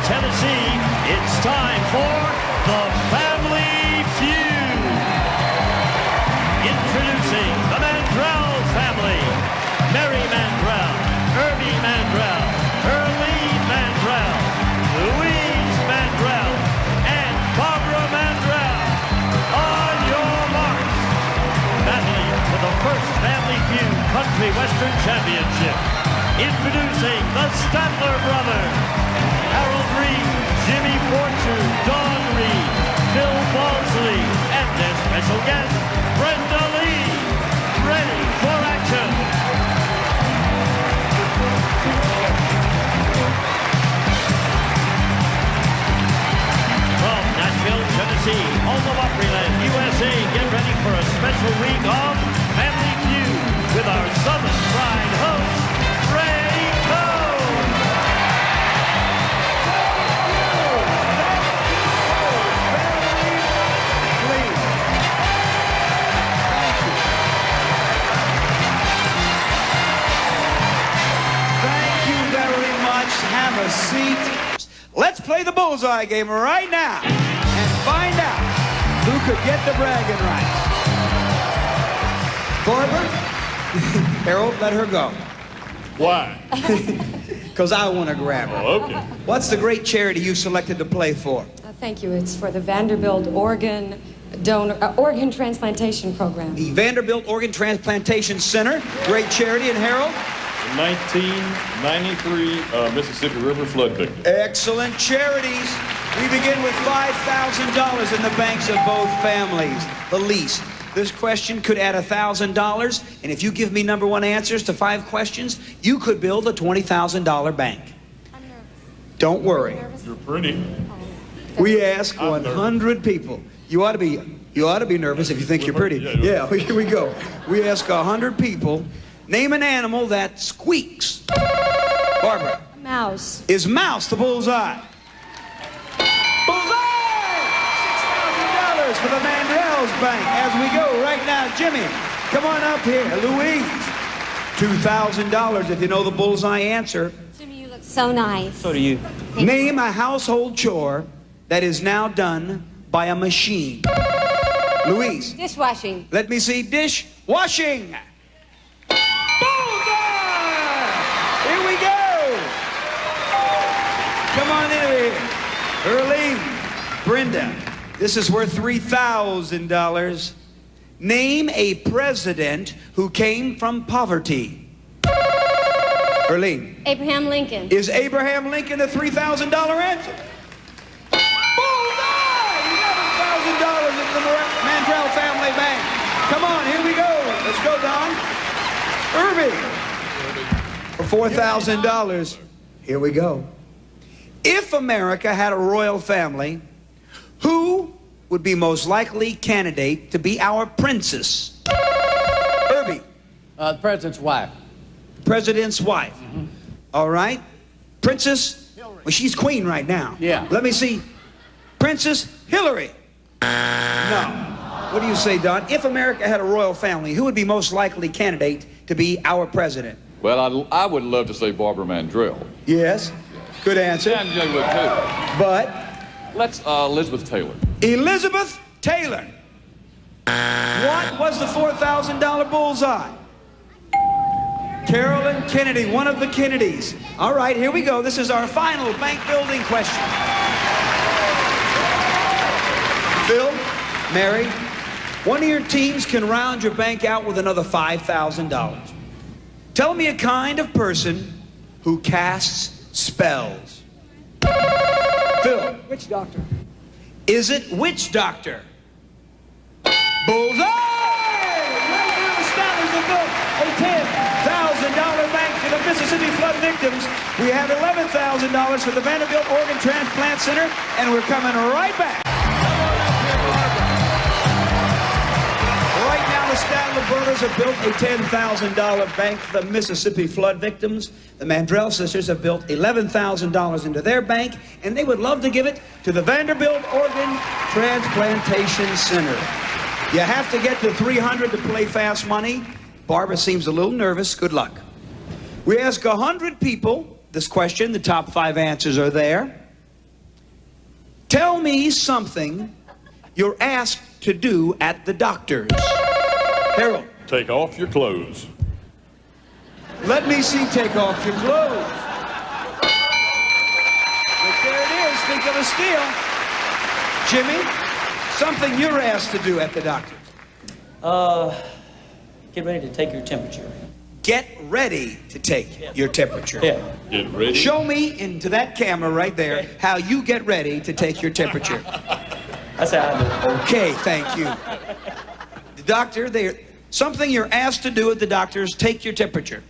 Tennessee, it's time for the Family Feud. Introducing the Mandrell family. Mary Mandrell, Ernie Mandrell, Earlene Mandrell, Louise Mandrell, and Barbara Mandrell. On your marks, battling for the first Family Feud Country Western Championship. Introducing the Statler brothers, Harold Reed, Jimmy Fortune, Don Reed, Bill Balsley, and their special guest, Brenda Lee. Ready for action. From Nashville, Tennessee, home of Opryland, USA, get ready for a special week of Family Feud with our Southern Fried host, Ray Cole. Thank you very much. Have a seat. Let's play the bullseye game right now and find out who could get the bragging rights. Barbara, Harold, let her go. Why? Because I want to grab her. Oh, okay. What's the great charity you selected to play for? Thank you. It's for the Vanderbilt organ transplantation program. The Vanderbilt Organ Transplantation Center. Great charity. And Harold? The 1993 Mississippi River flood victim. Excellent charities. We begin with $5,000 in the banks of both families. The least. This question could add $1,000, and if you give me number one answers to 5 questions, you could build a $20,000 bank. I'm nervous. Don't worry. You're pretty. We ask I'm 100 people. You ought to be nervous if you think you're pretty. Yeah, here we go. We ask 100 people. Name an animal that squeaks. Barbara. A mouse. Is mouse the bullseye? Bullseye! $6,000 for the Mandrell's Bank. As we go right now, Jimmy, come on up here. Louise, $2,000 if you know the bullseye answer. Jimmy, you look so nice. So do you. Name a household chore that is now done by a machine. Louise. Dishwashing. Let me see. Dishwashing. Bullseye! Here we go. Come on in here. Early. Brenda. This is worth $3,000. Name a president who came from poverty. Earlene. Abraham Lincoln. Is Abraham Lincoln the $3,000 answer? Bullseye! $11,000 in the Mandrell Family Bank. Come on, here we go. Let's go, Don. Irving. For $4,000. Here we go. If America had a royal family, who would be most likely candidate to be our princess? Irving. The president's wife. President's wife. Mm-hmm. All right. Princess, well, she's queen right now. Yeah. Let me see. Princess Hillary. No. What do you say, Don? If America had a royal family, who would be most likely candidate to be our president? Well, I would love to say Barbara Mandrell. Yes. Good answer. And Jay would too. But Let's Elizabeth Taylor. Elizabeth Taylor. What was the $4,000 bullseye? Carolyn Kennedy, one of the Kennedys. All right, here we go. This is our final bank building question. Phil, Mary, one of your teams can round your bank out with another $5,000. Tell me a kind of person who casts spells. Phil. Witch doctor. Is it witch doctor? Bullseye! Right now, the Statlers have built a $10,000 bank for the Mississippi flood victims. We have $11,000 for the Vanderbilt Organ Transplant Center, and we're coming right back. Right now, the Statler brothers have built a $10,000 bank for the Mississippi flood victims. The Mandrell sisters have built $11,000 into their bank, and they would love to give it to the Vanderbilt Organ Transplantation Center. You have to get to 300 to play fast money. Barbara seems a little nervous. Good luck. We ask 100 people this question. The top 5 answers are there. me something you're asked to do at the doctor's. Harold. Take off your clothes. Let me see take off your clothes. But there it is. Think of a steal. Jimmy, something you're asked to do at the doctor's. Get ready to take your temperature. Get ready to take your temperature. Yeah. Get ready. Show me into that camera right there how you get ready to take your temperature. That's how I do it. Okay, thank you. The doctor, something you're asked to do at the doctor's, take your temperature.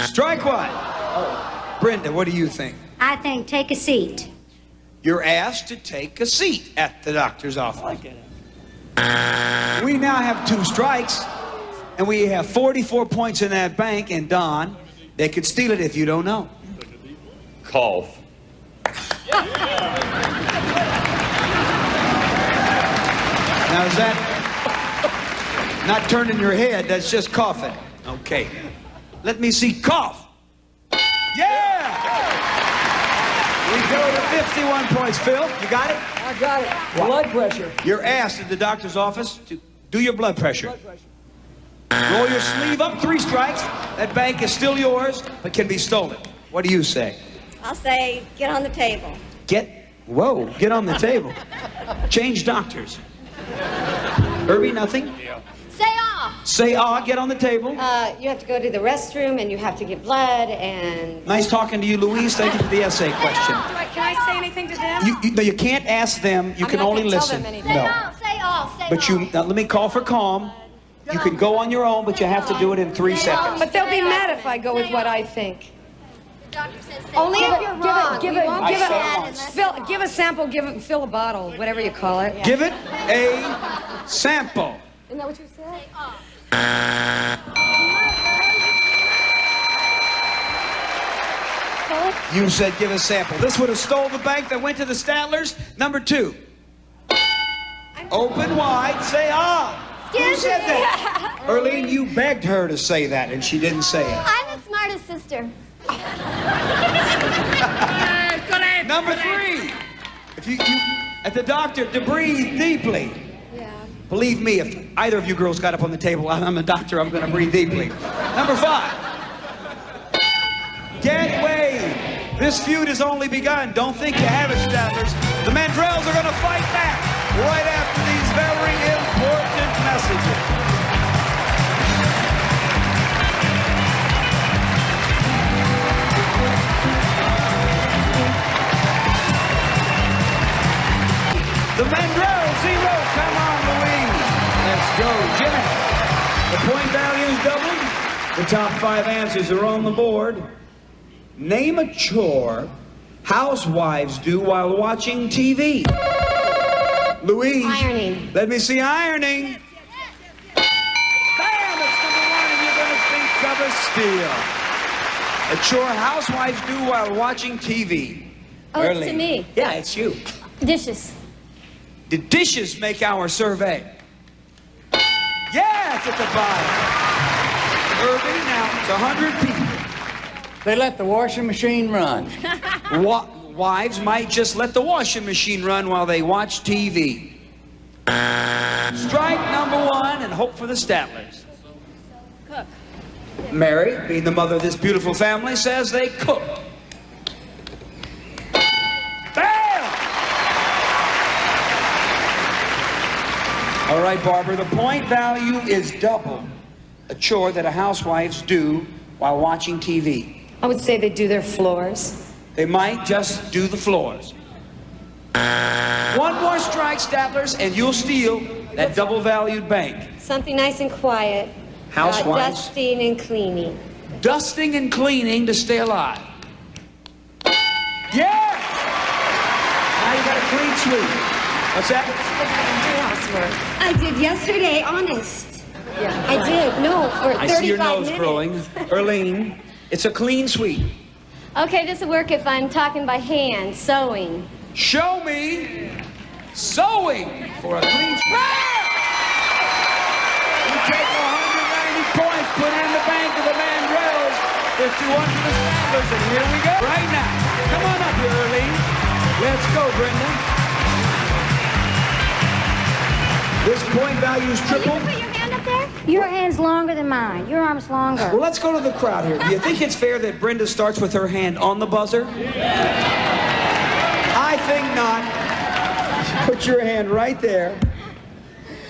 Strike one. Brenda, what do you think? I think take a seat. You're asked to take a seat at the doctor's office. I like it. We now have 2 strikes, and we have 44 points in that bank, and Don, they could steal it if you don't know. Cough. Now, is that not turning your head? That's just coughing. Okay. Let me see cough. Yeah! We go to 51 points. Phil, you got it? I got it. Blood pressure. You're asked at the doctor's office to do your blood pressure. Roll your sleeve up, 3 strikes. That bank is still yours, but can be stolen. What do you say? I'll say get on the table. Get on the table. Change doctors. Herbie, nothing? Say ah. Say get on the table. You have to go to the restroom and you have to give blood and... Nice talking to you, Louise. Thank you for the essay question. Can I say anything to them? No, you can't ask them. You can only listen. Say all, say all, say But all. now, let me call for calm. You can go on your own, but you have to do it in 3 seconds. But they'll be mad if I go with what I think. Doctor says say Only all. if you're wrong. Give it. Phil, Give a sample. Fill a bottle. Whatever you call it. Give it a sample. Isn't that what you said? Say all. You said give a sample. This would have stole the bank that went to the Statlers. Number 2. Open wide. Say Who said that? Earlene, you begged her to say that, and she didn't say it. I'm the smartest sister. Number 3. If you at the doctor, to breathe deeply. Yeah. Believe me, if either of you girls got up on the table, I'm a doctor, I'm going to breathe deeply. Number 5. Get waved. This feud has only begun. Don't think you have it, Statlers. The Mandrells are going to fight back right after these very important messages. The Mandrell 0. Come on, Louise. Let's go, Jimmy. The point value is doubled. The top 5 answers are on the board. Name a chore housewives do while watching TV. Louise. Ironing. Let me see ironing. Bam! It's number 1, and you're going to think of a steal. A chore housewives do while watching TV. Oh, it's to me. Yeah, it's you. Dishes. Did dishes make our survey? Yeah, it's at the bottom. Irving, now it's 100 people. They let the washing machine run. Wives might just let the washing machine run while they watch TV. Strike number 1 and hope for the Statlers. Cook. Mary, being the mother of this beautiful family, says they cook. Bam! All right, Barbara, the point value is double a chore that a housewives do while watching TV. I would say they do their floors. They might just do the floors. 1 more strike, Statlers, and you'll steal that double-valued bank. Something nice and quiet. Housewives. Dusting and cleaning. Dusting and cleaning to stay alive. Yeah! Now you got a clean sweep. What's that? I did yesterday, honest. Yeah. I did. No, for 35 I see your nose minutes. growing. Earlene, it's a clean sweep. Okay, this will work if I'm talking by hand, sewing. Show me sewing for a clean sweep. You take 190 points, put it in the bank of the Mandrells. 51 for the Statlers, and here we go. Right now. Come on up here, Earlene. Let's go, Brenda. This point value is tripled. Put your hand up there. Your hand's longer than mine. Your arm's longer. Well, let's go to the crowd here. Do you think it's fair that Brenda starts with her hand on the buzzer? I think not. Put your hand right there.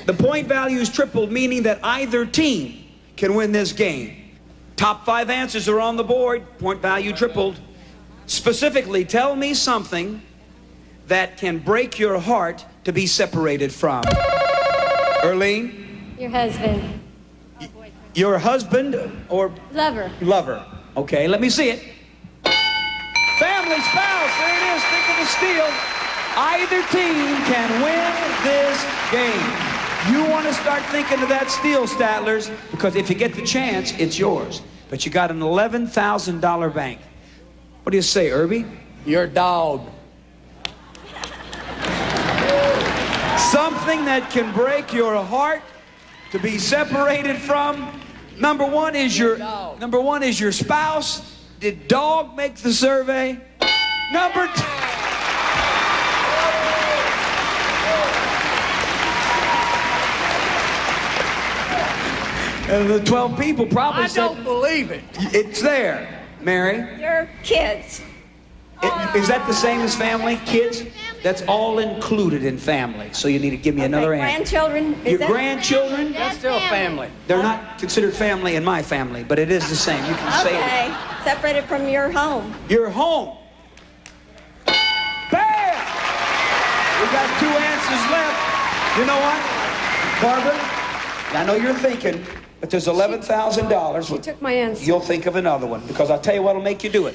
The point value is tripled, meaning that either team can win this game. Top 5 answers are on the board. Point value tripled. Specifically, tell me something that can break your heart to be separated from. Erlene? Your husband. Your husband or Lover. lover? Okay, let me see it. Family, spouse, there it is. Think of the steal. Either team can win this game. You want to start thinking of that steal, Statlers, because if you get the chance, it's yours. But you got an $11,000 bank. What do you say, Irby? Your dog. Something that can break your heart to be separated from. Number one is your spouse. Did dog make the survey? Number two. And the 12 people probably said, I don't believe it. It's there. Mary? Your kids. Is that the same as family? Kids? That's all included in family. So you need to give me another answer. Grandchildren. Your grandchildren? That's still family. They're not considered family in my family, but it is the same. You can say it. Okay. Separated from your home. Your home. Bam! We got 2 answers left. You know what, Barbara? I know you're thinking, but there's $11,000. She took my answer. You'll think of another one, because I'll tell you what'll make you do it.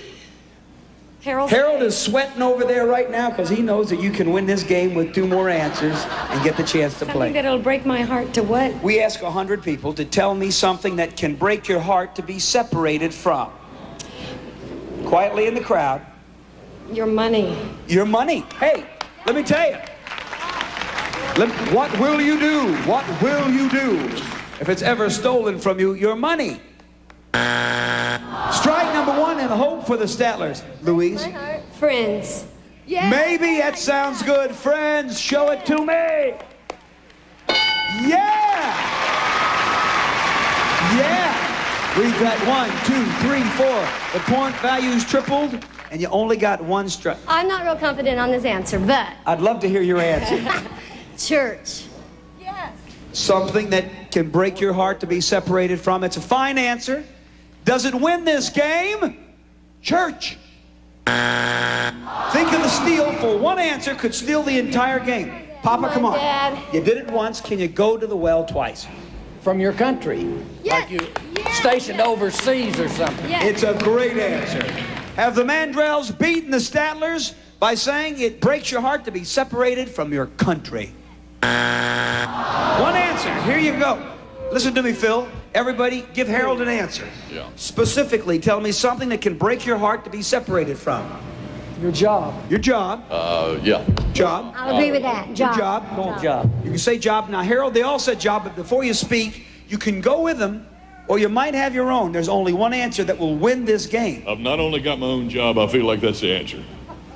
Harold Is sweating over there right now because he knows that you can win this game with 2 more answers and get the chance to Something play. that'll break my heart to what? We ask 100 people to tell me something that can break your heart to be separated from. Quietly in the crowd. Your money. Your money. Hey, let me tell you. What will you do? What will you do if it's ever stolen from you? Your money. Strike number 1 and hope for the Statlers. Louise? Friends. Yeah. Maybe that sounds good. Friends, show it to me. Yeah. Yeah. We've got 1, 2, 3, 4. The point value's tripled, and you only got 1 strike. I'm not real confident on this answer, but I'd love to hear your answer. church. Yes. Something that can break your heart to be separated from. It's a fine answer. Does it win this game? Church. Think of the steal for 1 answer could steal the entire game. Papa, come on. Dad. You did it once. Can you go to the well twice? From your country. Yes. Like you stationed overseas or something. Yes. It's a great answer. Have the Mandrells beaten the Statlers by saying it breaks your heart to be separated from your country? 1 answer. Here you go. Listen to me, Phil. Everybody, give Harold an answer. Yeah. Specifically, tell me something that can break your heart to be separated from. Your job. Your job. Yeah. Job. I'll agree with that. Your Job. job. You can say job. Now, Harold, they all said job, but before you speak, you can go with them, or you might have your own. There's only 1 answer that will win this game. I've not only got my own job, I feel like that's the answer.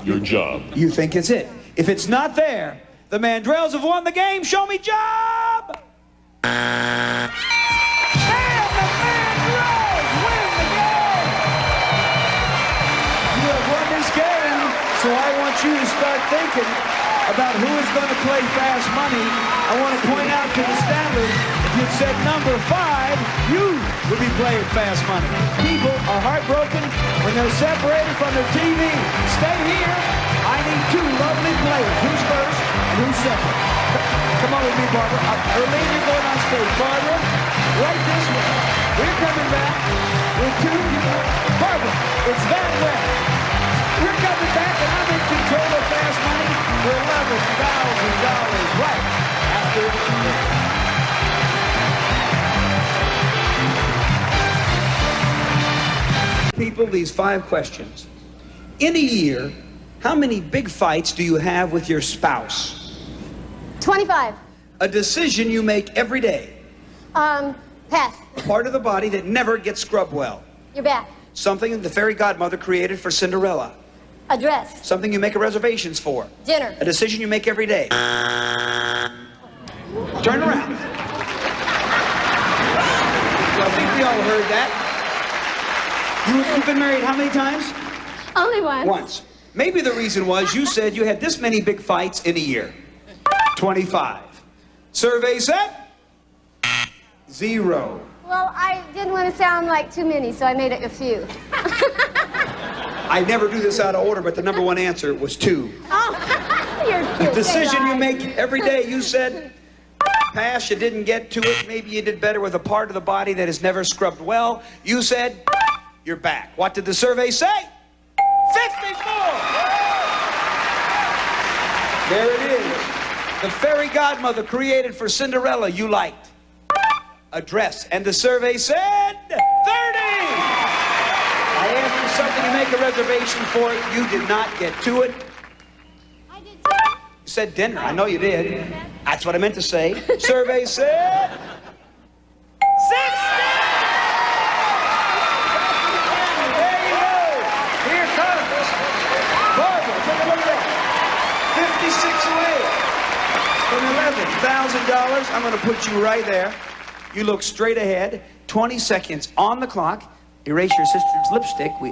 Your job. You think it's it. If it's not there, the Mandrells have won the game. Show me job! And the Mandrells win the game! You have won this game, so I want you to start thinking about who is going to play fast money. I want to point out to the Statlers, if you'd said number 5, you would be playing fast money. People are heartbroken when they're separated from their TV. Stay here. I need 2 lovely players. Who's first and who's second? Come on with me, Barbara. Erlene, you're going on stage. Barbara, right this way. We're coming back with 2 people. Barbara, it's that way. We're coming back, and I'm in control of fast money for $11,000 right after this. People, these 5 questions. In a year, how many big fights do you have with your spouse? 25. A decision you make every day. Pass. A part of the body that never gets scrubbed well. Your back. Something the fairy godmother created for Cinderella. A dress. Something you make reservations for. Dinner. A decision you make every day. Turn around. Well, I think we all heard that. You've been married how many times? Only once. Once. Maybe the reason was you said you had this many big fights in a year. 25. Survey said? 0. Well, I didn't want to sound like too many, so I made it a few. I never do this out of order, but the number one answer was 2. Oh, you're cute. The decision Say you lies. make every day, you said, pass, you didn't get to it. Maybe you did better with a part of the body that is never scrubbed well. You said, you're back. What did the survey say? 54! There it is. The fairy godmother created for Cinderella you liked. A dress. And the survey said 30! I asked you something to make a reservation for it. You did not get to it. I did too. You said dinner. I know you did. That's what I meant to say. Survey said 60! There you go. Here comes Barbara. Take a look at that. 56 away from $11,000. I'm going to put you right there. You look straight ahead. 20 seconds on the clock. Erase your sister's lipstick. We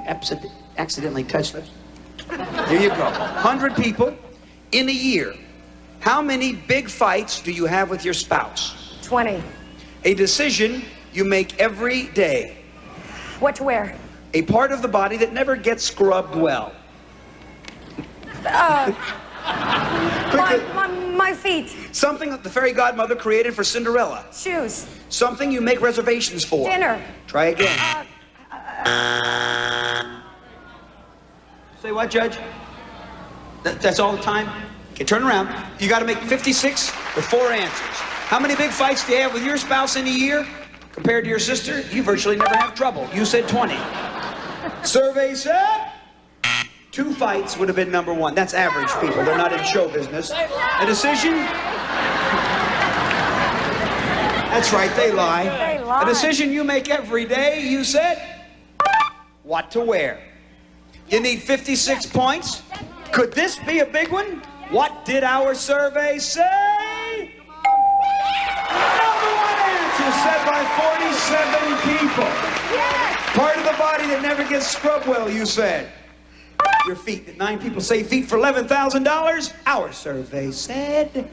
accidentally touched it. There you go. 100 people in a year. How many big fights do you have with your spouse? 20. A decision you make every day. What to wear? A part of the body that never gets scrubbed well. My feet. Something that the fairy godmother created for Cinderella. Shoes. Something you make reservations for. Dinner. Try again. Say what, Judge? That's all the time? Okay, turn around. You got to make 56 with 4 answers. How many big fights do you have with your spouse in a year? Compared to your sister, you virtually never have trouble. You said 20. Survey said 2 fights would have been number 1. That's average people. They're not in show business. A decision? That's right, they lie. They lie. A decision you make every day, you said what to wear. You need 56 points. Could this be a big one? What did our survey say? Number 1 answer said by 47 people. Part of the body that never gets scrubbed well, you said. Your feet. Did 9 people say feet for $11,000? Our survey said...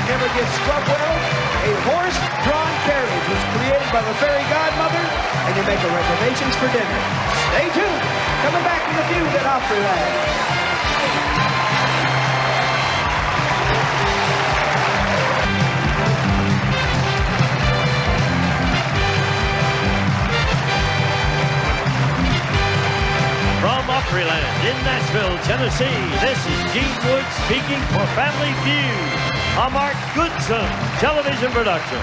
Never gets scrubbed well. A horse-drawn carriage was created by the fairy godmother, and you make a reservations for dinner. Stay tuned. Coming back to the Feud at Opryland. From Opryland in Nashville, Tennessee, this is Gene Wood speaking for Family Feud, a Mark Goodson television production.